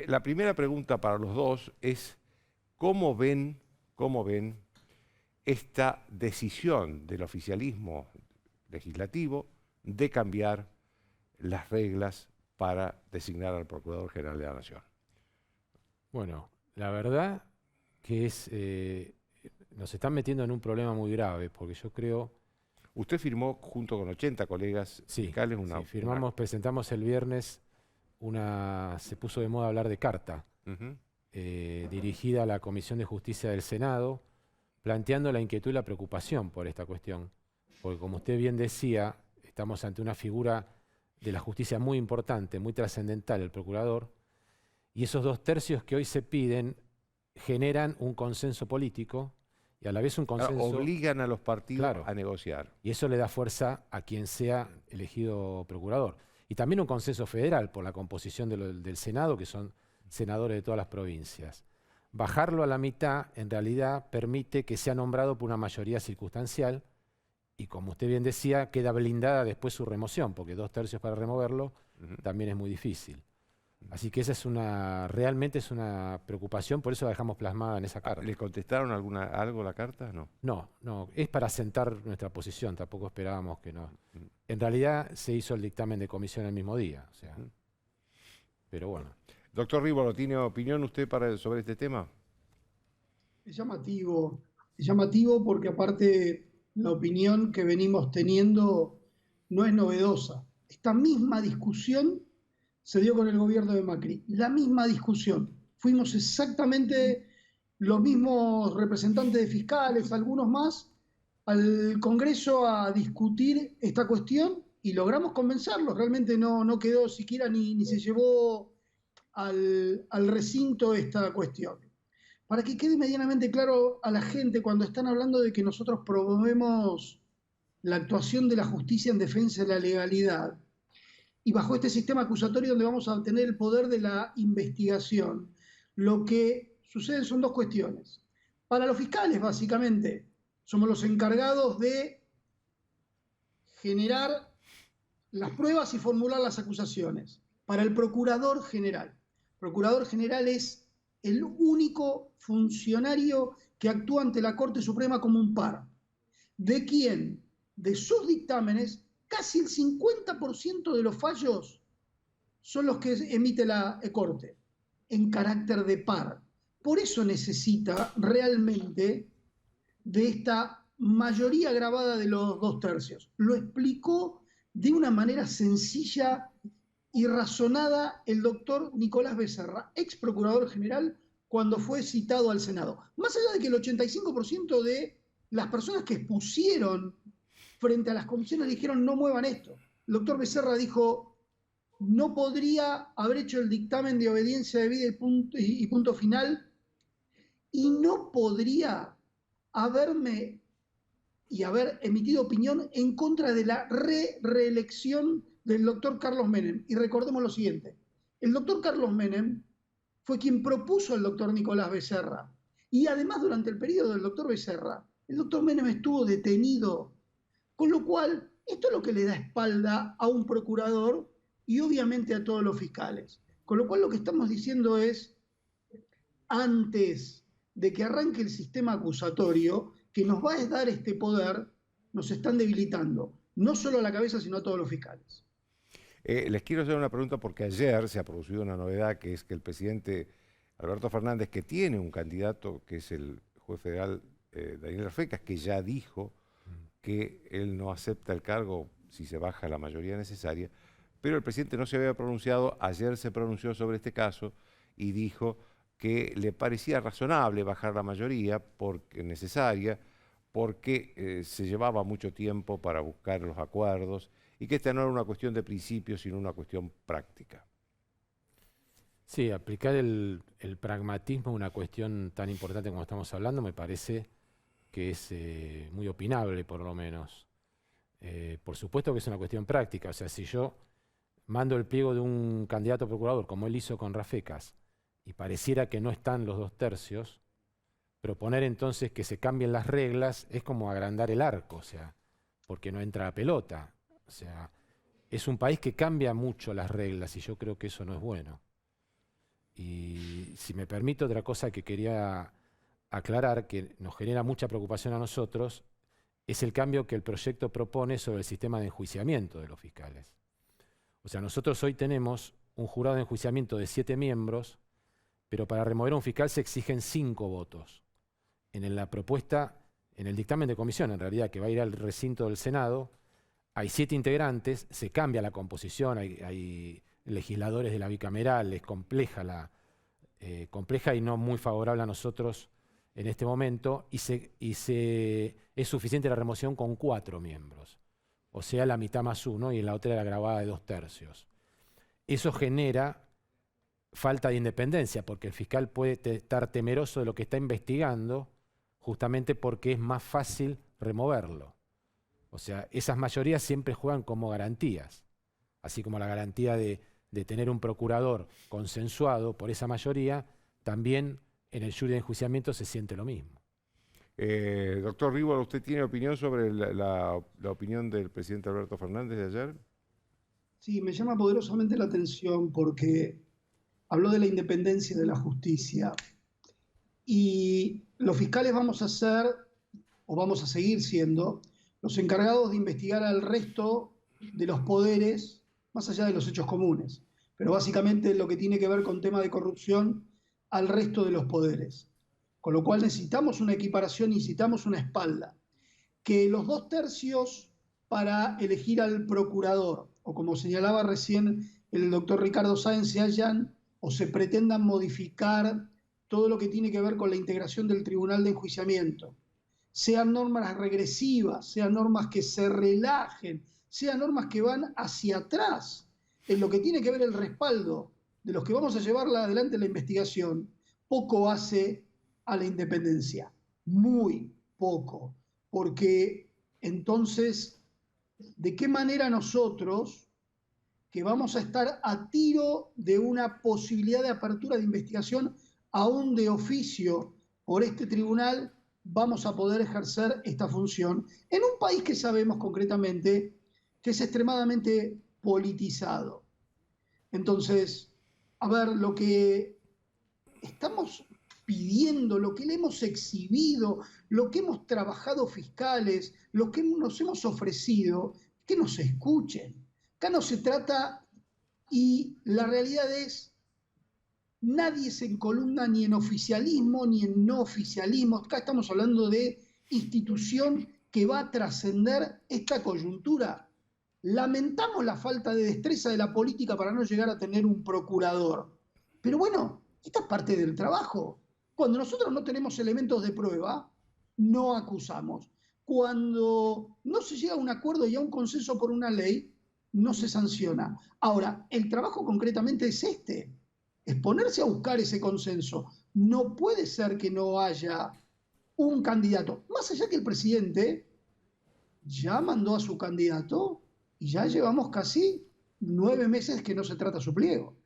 La primera pregunta para los dos es, ¿cómo ven esta decisión del oficialismo legislativo de cambiar las reglas para designar al Procurador General de la Nación? Bueno, la verdad que nos están metiendo en un problema muy grave, porque yo creo, Usted firmó junto con 80 colegas fiscales presentamos el viernes se puso de moda hablar de carta, Ujú. dirigida a la Comisión de Justicia del Senado, planteando la inquietud y la preocupación por esta cuestión. Porque como usted bien decía, estamos ante una figura de la justicia muy importante, muy trascendental, el procurador, y esos 2/3 que hoy se piden generan un consenso político y a la vez un consenso... Obligan a los partidos Claro, a negociar. y eso le da fuerza a quien sea elegido procurador. Y también un consenso federal por la composición del Senado, que son senadores de todas las provincias. Bajarlo a la mitad, en realidad, permite que sea nombrado por una mayoría circunstancial y, como usted bien decía, queda blindada después su remoción, porque 2/3 para removerlo también es muy difícil. Así que realmente es una preocupación, por eso la dejamos plasmada en esa carta. ¿Le contestaron algo la carta? No. No, es para sentar nuestra posición, tampoco esperábamos que no. En realidad se hizo el dictamen de comisión el mismo día, o sea, pero bueno. Doctor Rívolo, ¿tiene opinión usted sobre este tema? Es llamativo porque aparte la opinión que venimos teniendo no es novedosa. Esta misma discusión se dio con el gobierno de Macri, la misma discusión. Fuimos exactamente los mismos representantes de fiscales, algunos más, al Congreso a discutir esta cuestión y logramos convencerlos. Realmente no quedó siquiera ni se llevó al recinto esta cuestión. Para que quede medianamente claro a la gente cuando están hablando de que nosotros promovemos la actuación de la justicia en defensa de la legalidad y bajo este sistema acusatorio donde vamos a obtener el poder de la investigación, lo que sucede son dos cuestiones. Para los fiscales, básicamente, somos los encargados de generar las pruebas y formular las acusaciones. Para el procurador general es el único funcionario que actúa ante la Corte Suprema como un par. ¿De quién? De sus dictámenes, casi el 50% de los fallos son los que emite la Corte, en carácter de par. Por eso necesita realmente de esta mayoría grabada de los 2/3. Lo explicó de una manera sencilla y razonada el doctor Nicolás Becerra, ex procurador general, cuando fue citado al Senado. Más allá de que el 85% de las personas que expusieron frente a las comisiones dijeron no muevan esto. El doctor Becerra dijo no podría haber hecho el dictamen de obediencia debida y punto final y no podría haber emitido opinión en contra de la reelección del doctor Carlos Menem. Y recordemos lo siguiente, el doctor Carlos Menem fue quien propuso al doctor Nicolás Becerra. Y además, durante el periodo del doctor Becerra, el doctor Menem estuvo detenido. Con lo cual, esto es lo que le da espalda a un procurador y obviamente a todos los fiscales. Con lo cual, lo que estamos diciendo es, antes de que arranque el sistema acusatorio, que nos va a dar este poder, nos están debilitando, no solo a la cabeza, sino a todos los fiscales. Les quiero hacer una pregunta porque ayer se ha producido una novedad, que es que el presidente Alberto Fernández, que tiene un candidato que es el juez federal Daniel Rafecas, que ya dijo que él no acepta el cargo si se baja la mayoría necesaria, pero el presidente no se había pronunciado, ayer se pronunció sobre este caso y dijo que le parecía razonable bajar la mayoría necesaria, porque se llevaba mucho tiempo para buscar los acuerdos y que esta no era una cuestión de principios, sino una cuestión práctica. Sí, aplicar el pragmatismo a una cuestión tan importante como estamos hablando me parece que es muy opinable, por lo menos. Por supuesto que es una cuestión práctica, o sea, si yo mando el pliego de un candidato a procurador, como él hizo con Rafecas, y pareciera que no están los 2/3, proponer entonces que se cambien las reglas es como agrandar el arco, o sea, porque no entra la pelota. O sea, es un país que cambia mucho las reglas y yo creo que eso no es bueno. si me permite, otra cosa que quería aclarar, que nos genera mucha preocupación a nosotros, es el cambio que el proyecto propone sobre el sistema de enjuiciamiento de los fiscales. O sea, nosotros hoy tenemos un jurado de enjuiciamiento de 7 miembros, pero para remover a un fiscal se exigen 5 votos. En la propuesta, en el dictamen de comisión, en realidad, que va a ir al recinto del Senado, hay 7 integrantes, se cambia la composición, hay legisladores de la bicameral, es compleja y no muy favorable a nosotros en este momento, es suficiente la remoción con 4 miembros, o sea, la mitad más 1, y en la otra era grabada de 2/3. Eso genera falta de independencia, porque el fiscal puede estar temeroso de lo que está investigando, justamente porque es más fácil removerlo. O sea, esas mayorías siempre juegan como garantías, así como la garantía de tener un procurador consensuado por esa mayoría, también en el jury de enjuiciamiento se siente lo mismo. Doctor Rivolo, ¿usted tiene opinión sobre la opinión del presidente Alberto Fernández de ayer? Sí, me llama poderosamente la atención porque habló de la independencia de la justicia y los fiscales vamos a ser, o vamos a seguir siendo, los encargados de investigar al resto de los poderes, más allá de los hechos comunes, pero básicamente lo que tiene que ver con tema de corrupción al resto de los poderes. Con lo cual necesitamos una equiparación, necesitamos una espalda. Que los 2/3 para elegir al procurador, o como señalaba recién el doctor Ricardo Sáenz, se hayan o se pretendan modificar todo lo que tiene que ver con la integración del Tribunal de Enjuiciamiento, sean normas regresivas, sean normas que se relajen, sean normas que van hacia atrás, en lo que tiene que ver el respaldo de los que vamos a llevarla adelante la investigación, poco hace a la independencia, muy poco, porque entonces, ¿de qué manera nosotros, que vamos a estar a tiro de una posibilidad de apertura de investigación aún de oficio por este tribunal, vamos a poder ejercer esta función en un país que sabemos concretamente que es extremadamente politizado? Entonces, a ver, lo que estamos pidiendo, lo que le hemos exhibido, lo que hemos trabajado fiscales, lo que nos hemos ofrecido, que nos escuchen. Acá no se trata, y la realidad es, nadie se encolumna ni en oficialismo ni en no oficialismo. Acá estamos hablando de institución que va a trascender esta coyuntura. Lamentamos la falta de destreza de la política para no llegar a tener un procurador. Pero bueno, esta es parte del trabajo. Cuando nosotros no tenemos elementos de prueba, no acusamos. Cuando no se llega a un acuerdo y a un consenso por una ley, no se sanciona. Ahora, el trabajo concretamente es es ponerse a buscar ese consenso. No puede ser que no haya un candidato. Más allá que el presidente ya mandó a su candidato y ya llevamos casi 9 meses que no se trata su pliego.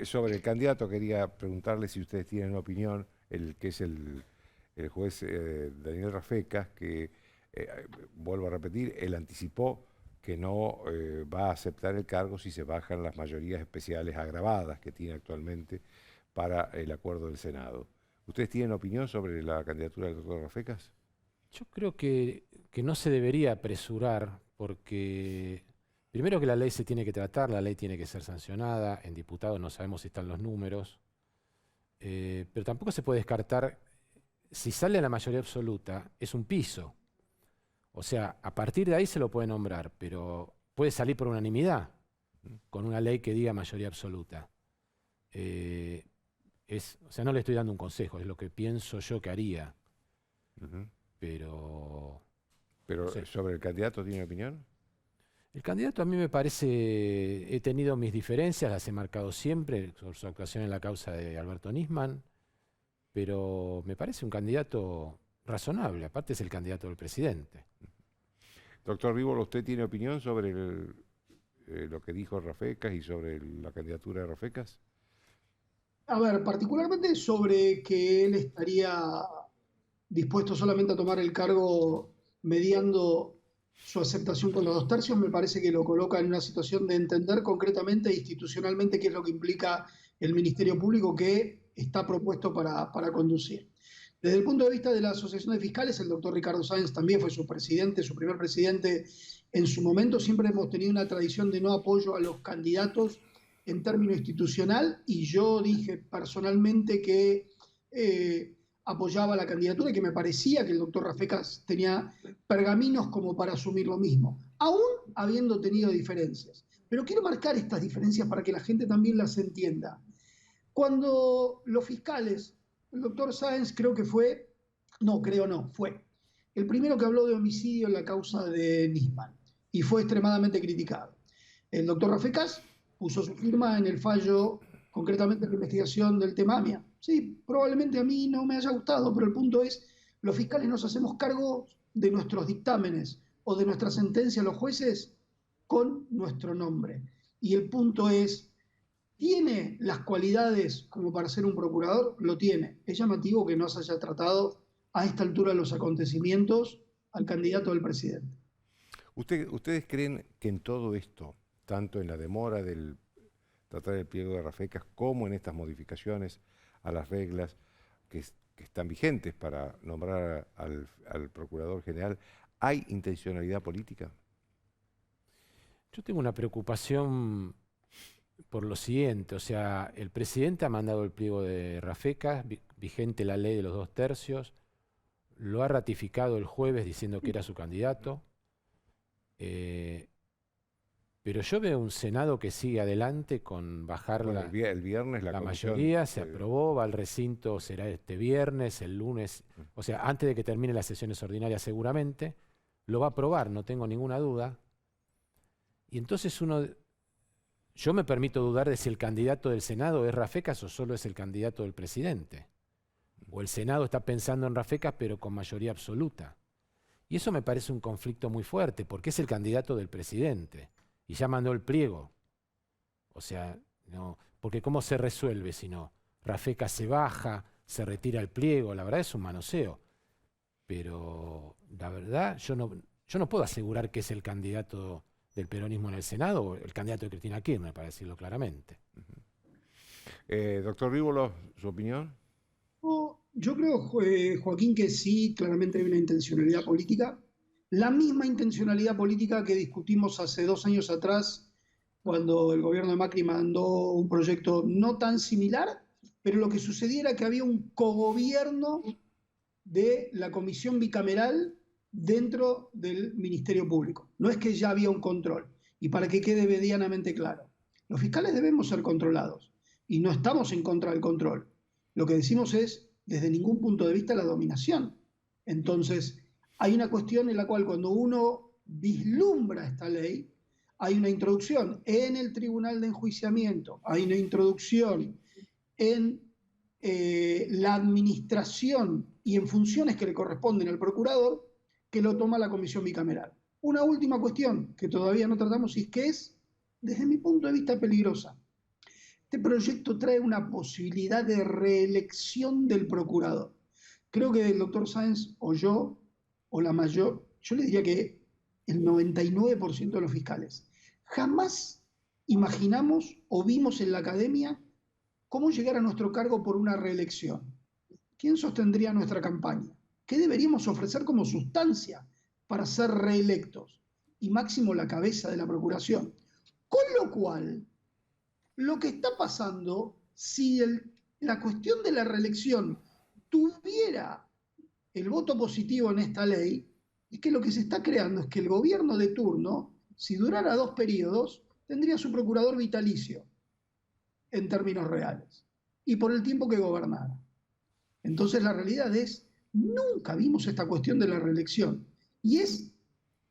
Sobre el candidato quería preguntarle si ustedes tienen una opinión, que es el juez Daniel Rafecas, que, vuelvo a repetir, él anticipó que no va a aceptar el cargo si se bajan las mayorías especiales agravadas que tiene actualmente para el acuerdo del Senado. ¿Ustedes tienen opinión sobre la candidatura del doctor Rafecas? Yo creo que no se debería apresurar, porque primero que la ley se tiene que tratar, la ley tiene que ser sancionada, en diputados no sabemos si están los números, pero tampoco se puede descartar, si sale la mayoría absoluta, es un piso. O sea, a partir de ahí se lo puede nombrar, pero puede salir por unanimidad, con una ley que diga mayoría absoluta. O sea, no le estoy dando un consejo, es lo que pienso yo que haría. Pero sí. ¿Sobre el candidato tiene opinión? El candidato a mí me parece, he tenido mis diferencias, las he marcado siempre, sobre su actuación en la causa de Alberto Nisman, pero me parece un candidato razonable, aparte es el candidato del presidente. Doctor Rivolo, ¿usted tiene opinión sobre lo que dijo Rafecas y sobre la candidatura de Rafecas? A ver, particularmente sobre que él estaría dispuesto solamente a tomar el cargo mediando su aceptación con los 2/3 me parece que lo coloca en una situación de entender concretamente e institucionalmente qué es lo que implica el Ministerio Público que está propuesto para conducir. Desde el punto de vista de la Asociación de Fiscales, el doctor Ricardo Sáenz también fue su presidente, su primer presidente en su momento. Siempre hemos tenido una tradición de no apoyo a los candidatos en términos institucional, y yo dije personalmente que apoyaba la candidatura y que me parecía que el doctor Rafecas tenía pergaminos como para asumir lo mismo, aún habiendo tenido diferencias. Pero quiero marcar estas diferencias para que la gente también las entienda. Cuando los fiscales, el doctor Sáenz creo que fue, no, creo no, fue el primero que habló de homicidio en la causa de Nisman y fue extremadamente criticado. El doctor Rafecas puso su firma en el fallo, concretamente en la investigación del tema AMIA. Sí, probablemente a mí no me haya gustado, pero el punto es, los fiscales nos hacemos cargo de nuestros dictámenes o de nuestra sentencia a los jueces con nuestro nombre. Y el punto es, ¿tiene las cualidades como para ser un procurador? Lo tiene. Es llamativo que no se haya tratado a esta altura de los acontecimientos al candidato del presidente. ¿Ustedes creen que en todo esto, tanto en la demora del tratar el pliego de Rafecas como en estas modificaciones a las reglas que están vigentes para nombrar al Procurador General, hay intencionalidad política? Yo tengo una preocupación por lo siguiente, o sea, el presidente ha mandado el pliego de Rafecas, vigente la ley de los 2/3, lo ha ratificado el jueves diciendo que era su candidato, pero yo veo un Senado que sigue adelante con bajar Bueno, el viernes la comisión, mayoría, se aprobó, va al recinto, será este viernes, el lunes, o sea, antes de que terminen las sesiones ordinarias seguramente, lo va a aprobar, no tengo ninguna duda. Y entonces yo me permito dudar de si el candidato del Senado es Rafecas o solo es el candidato del presidente. O el Senado está pensando en Rafecas pero con mayoría absoluta. Y eso me parece un conflicto muy fuerte, porque es el candidato del presidente. Y ya mandó el pliego. O sea, no, porque ¿cómo se resuelve si no? Rafecas se baja, se retira el pliego, la verdad es un manoseo. Pero la verdad, yo no puedo asegurar que es el candidato del peronismo en el Senado o el candidato de Cristina Kirchner, para decirlo claramente. Doctor Rívolo, ¿su opinión? Yo creo, Joaquín, que sí, claramente hay una intencionalidad política. La misma intencionalidad política que discutimos hace 2 años atrás, cuando el gobierno de Macri mandó un proyecto no tan similar, pero lo que sucediera era que había un cogobierno de la comisión bicameral dentro del Ministerio Público. No es que ya había un control. Y para que quede medianamente claro, los fiscales debemos ser controlados y no estamos en contra del control. Lo que decimos es, desde ningún punto de vista, la dominación. Entonces, hay una cuestión en la cual cuando uno vislumbra esta ley, hay una introducción en el Tribunal de Enjuiciamiento, hay una introducción en la administración y en funciones que le corresponden al procurador, que lo toma la comisión bicameral. Una última cuestión que todavía no tratamos y que es, desde mi punto de vista, peligrosa. Este proyecto trae una posibilidad de reelección del procurador. Creo que el doctor Sáenz o yo, o la mayor, yo le diría que el 99% de los fiscales, jamás imaginamos o vimos en la academia cómo llegar a nuestro cargo por una reelección. ¿Quién sostendría nuestra campaña? ¿Qué deberíamos ofrecer como sustancia para ser reelectos? Y máximo la cabeza de la procuración. Con lo cual, lo que está pasando, si la cuestión de la reelección tuviera el voto positivo en esta ley, es que lo que se está creando es que el gobierno de turno, si durara 2 periodos, tendría su procurador vitalicio, en términos reales, y por el tiempo que gobernara. Entonces la realidad es, nunca vimos esta cuestión de la reelección, y es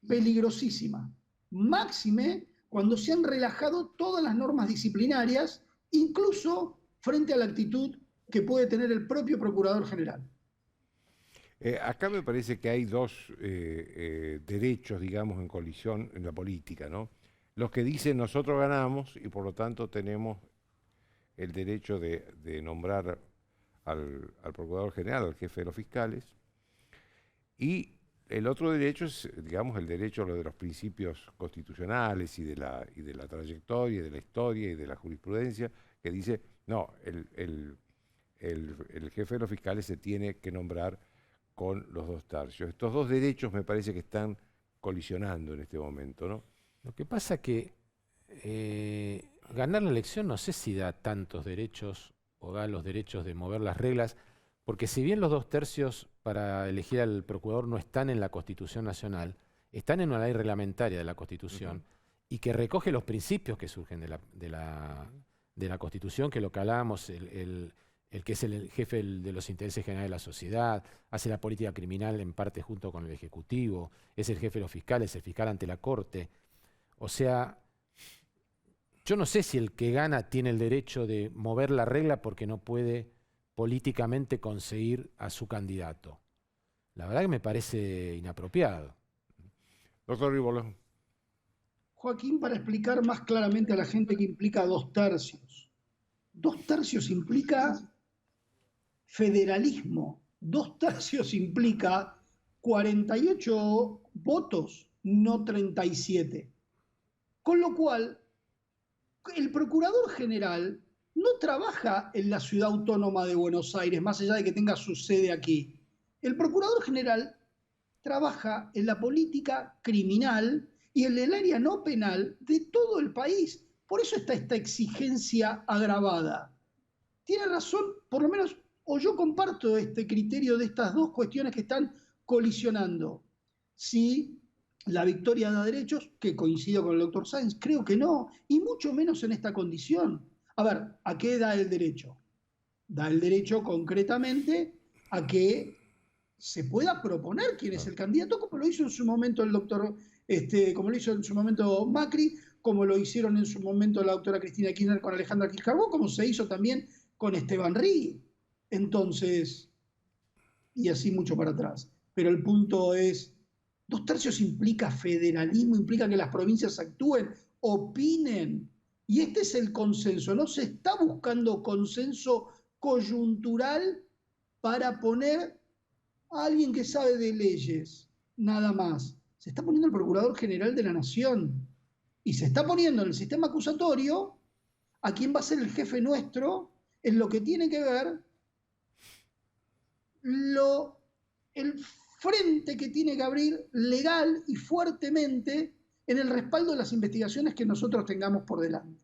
peligrosísima, máxime cuando se han relajado todas las normas disciplinarias, incluso frente a la actitud que puede tener el propio Procurador General. Acá me parece que hay dos derechos, digamos, en colisión en la política, ¿no? Los que dicen nosotros ganamos y por lo tanto tenemos el derecho de nombrar al Procurador General, al jefe de los fiscales, y el otro derecho es, digamos, el derecho a lo de los principios constitucionales y de la trayectoria, y de la historia y de la jurisprudencia, que dice, no, el jefe de los fiscales se tiene que nombrar con los 2/3. Estos dos derechos me parece que están colisionando en este momento, ¿no? Lo que pasa que ganar la elección no sé si da tantos derechos o da los derechos de mover las reglas, porque si bien los 2/3 para elegir al procurador no están en la Constitución Nacional, están en una ley reglamentaria de la Constitución y que recoge los principios que surgen de la Constitución, que lo que hablábamos, el que es el jefe de los intereses generales de la sociedad, hace la política criminal en parte junto con el Ejecutivo, es el jefe de los fiscales, el fiscal ante la Corte. O sea, yo no sé si el que gana tiene el derecho de mover la regla porque no puede políticamente conseguir a su candidato. La verdad que me parece inapropiado. Doctor Rivolo. Joaquín, para explicar más claramente a la gente que implica 2/3. 2/3 implica federalismo. 2/3 implica 48 votos, no 37. Con lo cual, el procurador general no trabaja en la ciudad autónoma de Buenos Aires, más allá de que tenga su sede aquí. El procurador general trabaja en la política criminal y en el área no penal de todo el país. Por eso está esta exigencia agravada. Tiene razón, por lo menos, o yo comparto este criterio de estas dos cuestiones que están colisionando. Si la victoria da derechos, que coincido con el doctor Sáenz, creo que no, y mucho menos en esta condición. A ver, ¿a qué da el derecho? Da el derecho concretamente a que se pueda proponer quién es el candidato, como lo hizo en su momento el doctor, como lo hizo en su momento Macri, como lo hicieron en su momento la doctora Cristina Kirchner con Alejandra Kirchner, como se hizo también con Esteban Rí. Entonces, y así mucho para atrás. Pero el punto es, 2/3 implica federalismo, implica que las provincias actúen, opinen. Y este es el consenso. No se está buscando consenso coyuntural para poner a alguien que sabe de leyes, nada más. Se está poniendo el Procurador General de la Nación. Y se está poniendo en el sistema acusatorio a quien va a ser el jefe nuestro en lo que tiene que ver el frente que tiene que abrir legal y fuertemente en el respaldo de las investigaciones que nosotros tengamos por delante.